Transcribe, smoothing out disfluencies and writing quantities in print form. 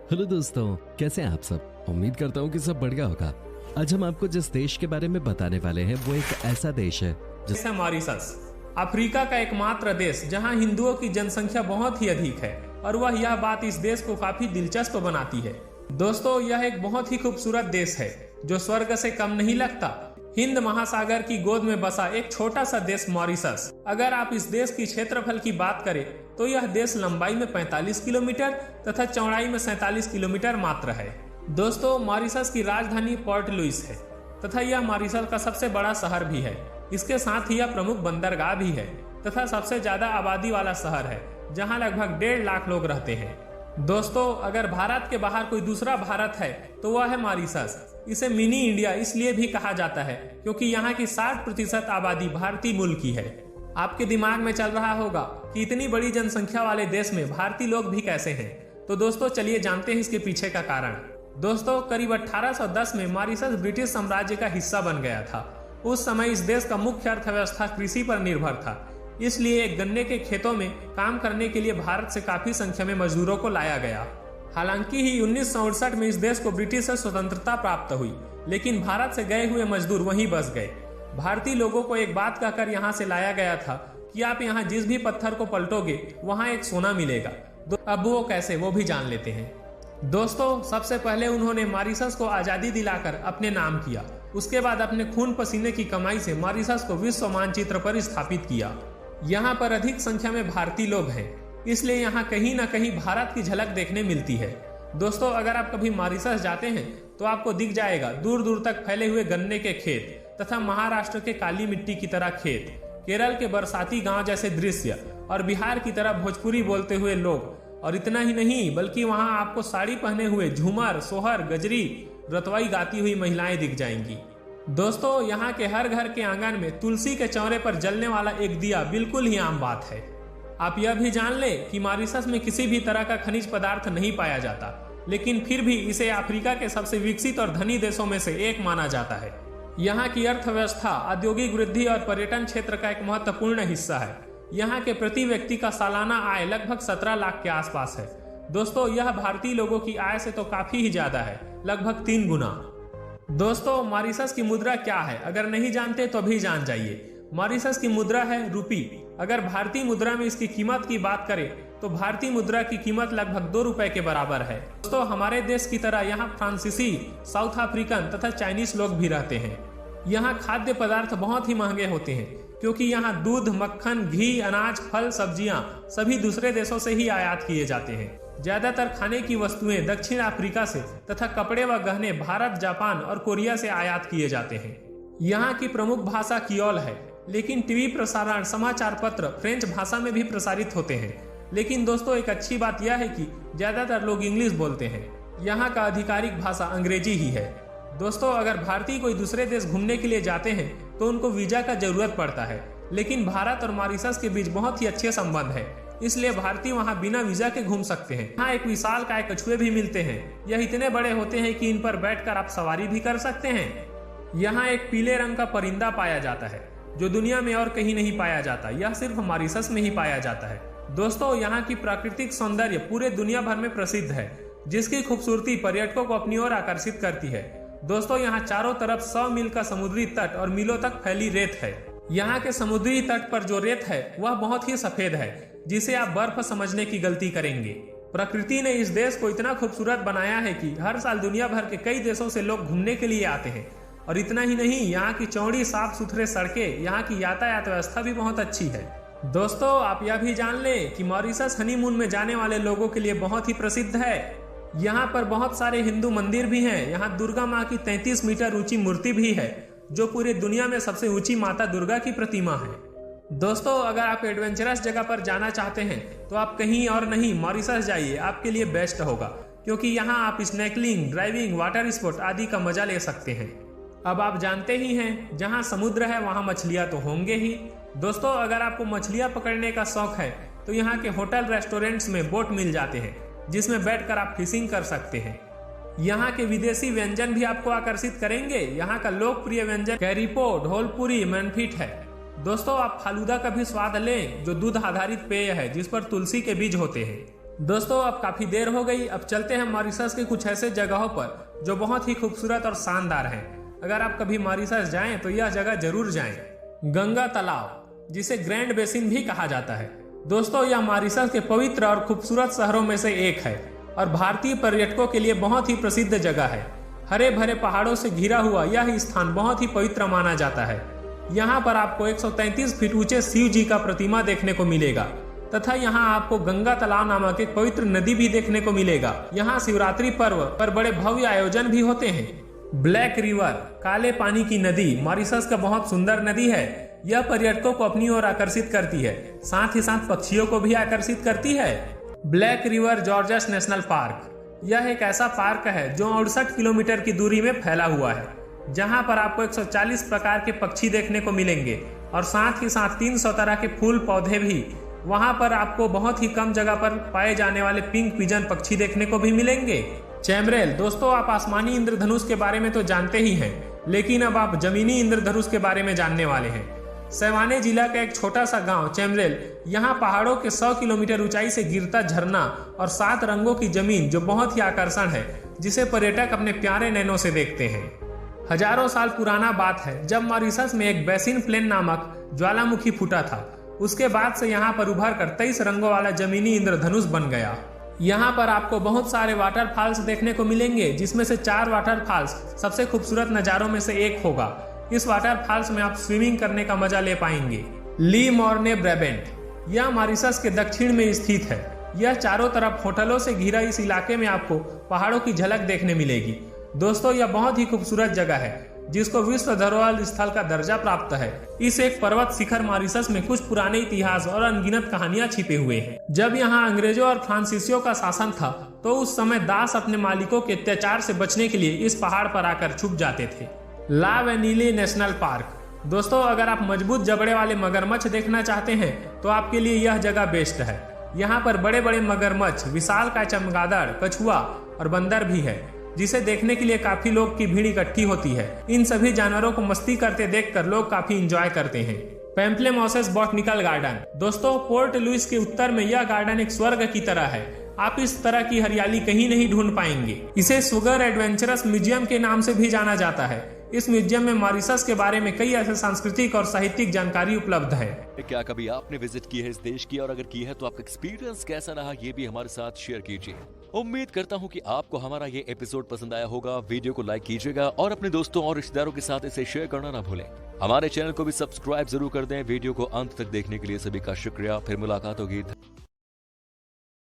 Hello दोस्तों, कैसे हैं आप सब। उम्मीद करता हूँ कि सब बढ़िया होगा। आज हम आपको जिस देश के बारे में बताने वाले हैं वो एक ऐसा देश है जैसे मॉरिशस, अफ्रीका का एकमात्र देश जहां हिंदुओं की जनसंख्या बहुत ही अधिक है और वह यह बात इस देश को काफी दिलचस्प बनाती है। दोस्तों, यह एक बहुत ही खूबसूरत देश है जो स्वर्ग से कम नहीं लगता। हिंद महासागर की गोद में बसा एक छोटा सा देश मॉरिशस। अगर आप इस देश की क्षेत्रफल की बात करें तो यह देश लंबाई में 45 किलोमीटर तथा चौड़ाई में 47 किलोमीटर मात्र है। दोस्तों, मॉरिशस की राजधानी पोर्ट लुइस है तथा यह मॉरिशस का सबसे बड़ा शहर भी है। इसके साथ ही यह प्रमुख बंदरगाह भी है तथा सबसे ज्यादा आबादी वाला शहर है जहां लगभग 1.5 लाख लोग रहते हैं। दोस्तों, अगर भारत के बाहर कोई दूसरा भारत है तो वह है मॉरिशस। इसे मिनी इंडिया इसलिए भी कहा जाता है क्योंकि यहाँ की 60% आबादी भारतीय मूल की है। आपके दिमाग में चल रहा होगा कि इतनी बड़ी जनसंख्या वाले देश में भारतीय लोग भी कैसे हैं। तो दोस्तों, चलिए जानते हैं इसके पीछे का कारण। दोस्तों, करीब 1810 में मॉरिशस ब्रिटिश साम्राज्य का हिस्सा बन गया था। उस समय इस देश का मुख्य अर्थव्यवस्था कृषि पर निर्भर था, इसलिए गन्ने के खेतों में काम करने के लिए भारत से काफी संख्या में मजदूरों को लाया गया। हालांकि ही 1968 में इस देश को ब्रिटिश से स्वतंत्रता प्राप्त हुई, लेकिन भारत से गए हुए मजदूर वहीं बस गए। भारतीय लोगों को एक बात कहकर यहाँ से लाया गया था कि आप यहाँ जिस भी पत्थर को पलटोगे वहाँ एक सोना मिलेगा। अब वो कैसे, वो भी जान लेते हैं। दोस्तों, सबसे पहले उन्होंने मॉरिशस को आजादी दिलाकर अपने नाम किया। उसके बाद अपने खून पसीने की कमाई से मॉरिशस को विश्व मानचित्र पर स्थापित किया। यहाँ पर अधिक संख्या में भारतीय लोग हैं, इसलिए यहाँ कहीं ना कहीं भारत की झलक देखने मिलती है। दोस्तों, अगर आप कभी मॉरिशस जाते हैं तो आपको दिख जाएगा दूर दूर तक फैले हुए गन्ने के खेत तथा महाराष्ट्र के काली मिट्टी की तरह खेत, केरल के बरसाती गांव जैसे दृश्य और बिहार की तरह भोजपुरी बोलते हुए लोग। और इतना ही नहीं बल्कि वहां आपको साड़ी पहने हुए झूमर, सोहर, गजरी, रतवाई गाती हुई महिलाएं दिख जाएंगी। दोस्तों, यहाँ के हर घर के आंगन में तुलसी के चौरे पर जलने वाला एक दिया बिल्कुल ही आम बात है। आप यह भी जान लें कि मॉरिशस में किसी भी तरह का खनिज पदार्थ नहीं पाया जाता, लेकिन फिर भी इसे अफ्रीका के सबसे विकसित और धनी देशों में से एक माना जाता है। यहाँ की अर्थव्यवस्था औद्योगिक वृद्धि और पर्यटन क्षेत्र का एक महत्वपूर्ण हिस्सा है। यहाँ के प्रति व्यक्ति का सालाना आय लगभग 17 लाख के आसपास है। दोस्तों, यह भारतीय लोगों की आय से तो काफी ही ज्यादा है, लगभग 3 गुना। दोस्तों, मॉरिशस की मुद्रा क्या है, अगर नहीं जानते तो अभी जान जाइए। मॉरिशस की मुद्रा है रूपी। अगर भारतीय मुद्रा में इसकी कीमत की बात करें तो भारतीय मुद्रा की कीमत लगभग 2 रुपए के बराबर है। दोस्तों, हमारे देश की तरह यहाँ फ्रांसीसी, साउथ अफ्रीकन तथा चाइनीज लोग भी रहते हैं। यहाँ खाद्य पदार्थ बहुत ही महंगे होते हैं क्योंकि यहाँ दूध, मक्खन, घी, अनाज, फल, सब्जियां सभी दूसरे देशों से ही आयात किए जाते हैं। ज्यादातर खाने की वस्तुएं दक्षिण अफ्रीका से तथा कपड़े व गहने भारत, जापान और कोरिया से आयात किए जाते हैं। यहाँ की प्रमुख भाषा कियोल है, लेकिन टीवी प्रसारण, समाचार पत्र फ्रेंच भाषा में भी प्रसारित होते हैं। लेकिन दोस्तों, एक अच्छी बात यह है कि ज्यादातर लोग इंग्लिश बोलते हैं। यहाँ का आधिकारिक भाषा अंग्रेजी ही है। दोस्तों, अगर भारतीय कोई दूसरे देश घूमने के लिए जाते हैं तो उनको वीजा का जरूरत पड़ता है, लेकिन भारत और मॉरिशस के बीच बहुत ही अच्छे संबंध है, इसलिए भारतीय वहाँ बिना वीजा के घूम सकते हैं। यहाँ एक विशाल काय कछुए भी मिलते हैं। यह इतने बड़े होते हैं कि इन पर बैठकर आप सवारी भी कर सकते हैं। यहाँ एक पीले रंग का परिंदा पाया जाता है जो दुनिया में और कहीं नहीं पाया जाता, यह सिर्फ मॉरिशस में ही पाया जाता है। दोस्तों, यहाँ की प्राकृतिक सौंदर्य पूरे दुनिया भर में प्रसिद्ध है, जिसकी खूबसूरती पर्यटकों को अपनी ओर आकर्षित करती है। दोस्तों, यहाँ चारों तरफ 100 मील का समुद्री तट और मीलों तक फैली रेत है। यहाँ के समुद्री तट पर जो रेत है वह बहुत ही सफेद है, जिसे आप बर्फ समझने की गलती करेंगे। प्रकृति ने इस देश को इतना खूबसूरत बनाया है कि हर साल दुनिया भर के कई देशों से लोग घूमने के लिए आते हैं। और इतना ही नहीं, यहाँ की चौड़ी साफ सुथरे सड़कें, यहाँ की यातायात व्यवस्था भी बहुत अच्छी है। दोस्तों, आप यह भी जान लें कि मॉरिशस हनीमून में जाने वाले लोगों के लिए बहुत ही प्रसिद्ध है। यहाँ पर बहुत सारे हिंदू मंदिर भी हैं। यहाँ दुर्गा माँ की 33 मीटर ऊंची मूर्ति भी है, जो पूरी दुनिया में सबसे ऊंची माता दुर्गा की प्रतिमा है। दोस्तों, अगर आप एडवेंचरस जगह पर जाना चाहते हैं तो आप कहीं और नहीं, मॉरिशस जाइए, आपके लिए बेस्ट होगा, क्योंकि यहाँ आप स्नैकलिंग, ड्राइविंग, वाटर स्पोर्ट आदि का मजा ले सकते हैं। अब आप जानते ही हैं, जहाँ समुद्र है वहाँ मछलियाँ तो होंगे ही। दोस्तों, अगर आपको मछलियाँ पकड़ने का शौक है तो यहाँ के होटल, रेस्टोरेंट्स में बोट मिल जाते हैं, जिसमें बैठकर आप फिशिंग कर सकते हैं। यहाँ के विदेशी व्यंजन भी आपको आकर्षित करेंगे। यहाँ का लोकप्रिय व्यंजन कैरिपो, ढोलपुरी, मैनफिट है। दोस्तों, आप फालूदा का भी स्वाद लें, जो दूध आधारित पेय है जिस पर तुलसी के बीज होते हैं। दोस्तों अब काफी देर हो गई, अब चलते हैं मॉरिशस के कुछ ऐसे जगहों पर जो बहुत ही खूबसूरत और शानदार हैं। अगर आप कभी मॉरिशस जाएं तो यह जगह जरूर जाएं। गंगा तालाब, जिसे ग्रैंड बेसिन भी कहा जाता है। दोस्तों यह मॉरिशस के पवित्र और खूबसूरत शहरों में से एक है और भारतीय पर्यटकों के लिए बहुत ही प्रसिद्ध जगह है। हरे भरे पहाड़ों से घिरा हुआ यह स्थान बहुत ही पवित्र माना जाता है। यहाँ पर आपको 133 फीट ऊंचे शिव जी का प्रतिमा देखने को मिलेगा तथा यहाँ आपको गंगा तालाब नामक एक पवित्र नदी भी देखने को मिलेगा। यहाँ शिवरात्रि पर्व पर बड़े भव्य आयोजन भी होते हैं। ब्लैक रिवर, काले पानी की नदी, मॉरिशस का बहुत सुंदर नदी है। यह पर्यटकों को अपनी ओर आकर्षित करती है, साथ ही साथ पक्षियों को भी आकर्षित करती है। Black river Gorges national park, यह एक ऐसा पार्क है जो 68 किलोमीटर की दूरी में फैला हुआ है, जहां पर आपको 140 प्रकार के पक्षी देखने को मिलेंगे और साथ ही साथ 300 तरह के फूल पौधे भी। वहां पर आपको बहुत ही कम जगह पर पाए जाने वाले पिंक पिजन पक्षी देखने को भी मिलेंगे। चैमरेल, दोस्तों आप आसमानी इंद्रधनुष के बारे में तो जानते ही हैं, लेकिन अब आप जमीनी इंद्रधनुष के बारे में जानने वाले हैं। सेवाने जिला का एक छोटा सा गांव चैमरेल, यहाँ पहाड़ों के 100 किलोमीटर ऊंचाई से गिरता झरना और 7 रंगों की जमीन जो बहुत ही आकर्षण है, जिसे पर्यटक अपने प्यारे नैनों से देखते हैं। हजारों साल पुराना बात है जब मॉरिशस में एक बेसिन प्लेन नामक ज्वालामुखी फूटा था। उसके बाद से यहाँ पर उभर कर 23 रंगों वाला जमीनी इंद्रधनुष बन गया। यहाँ पर आपको बहुत सारे वाटरफॉल्स देखने को मिलेंगे, जिसमें से 4 वाटरफॉल्स सबसे खूबसूरत नज़ारों में से एक होगा। इस वाटरफॉल्स में आप स्विमिंग करने का मजा ले पाएंगे। ली मॉर्ने ब्रेबेंट, यह मॉरिशस के दक्षिण में स्थित है। यह चारों तरफ होटलों से घिरा इस इलाके में आपको पहाड़ों की झलक देखने मिलेगी। दोस्तों यह बहुत ही खूबसूरत जगह है जिसको विश्व धरोहर स्थल का दर्जा प्राप्त है। इस एक पर्वत शिखर मॉरिशस में कुछ पुराने इतिहास और अनगिनत कहानियां छिपे हुए हैं। जब यहाँ अंग्रेजों और फ्रांसीसियों का शासन था तो उस समय दास अपने मालिकों के अत्याचार से बचने के लिए इस पहाड़ पर आकर छुप जाते थे। ला वेनिले नेशनल पार्क, दोस्तों अगर आप मजबूत जबड़े वाले मगरमच्छ देखना चाहते हैं तो आपके लिए यह जगह बेस्ट है। यहाँ पर बड़े बड़े मगरमच्छ, विशालकाय चमगादड़, कछुआ और बंदर भी है, जिसे देखने के लिए काफी लोग की भीड़ इकट्ठी होती है। इन सभी जानवरों को मस्ती करते देखकर लोग काफी इंजॉय करते हैं। पैम्पलेमॉसेस बॉटनिकल गार्डन, दोस्तों पोर्ट लुइस के उत्तर में यह गार्डन एक स्वर्ग की तरह है। आप इस तरह की हरियाली कहीं नहीं ढूंढ पाएंगे। इसे सुगर एडवेंचरस म्यूजियम के नाम से भी जाना जाता है। इस म्यूजियम में मॉरिशस के बारे में कई ऐसे सांस्कृतिक और साहित्यिक जानकारी उपलब्ध है। क्या कभी आपने विजिट की है इस देश की, और अगर की है तो आपका एक्सपीरियंस कैसा रहा ये भी हमारे साथ शेयर कीजिए। उम्मीद करता हूँ कि आपको हमारा ये एपिसोड पसंद आया होगा। वीडियो को लाइक कीजिएगा और अपने दोस्तों और रिश्तेदारों के साथ इसे शेयर करना ना भूलें। हमारे चैनल को भी सब्सक्राइब जरूर कर दें। वीडियो को अंत तक देखने के लिए सभी का शुक्रिया। फिर मुलाकात होगी।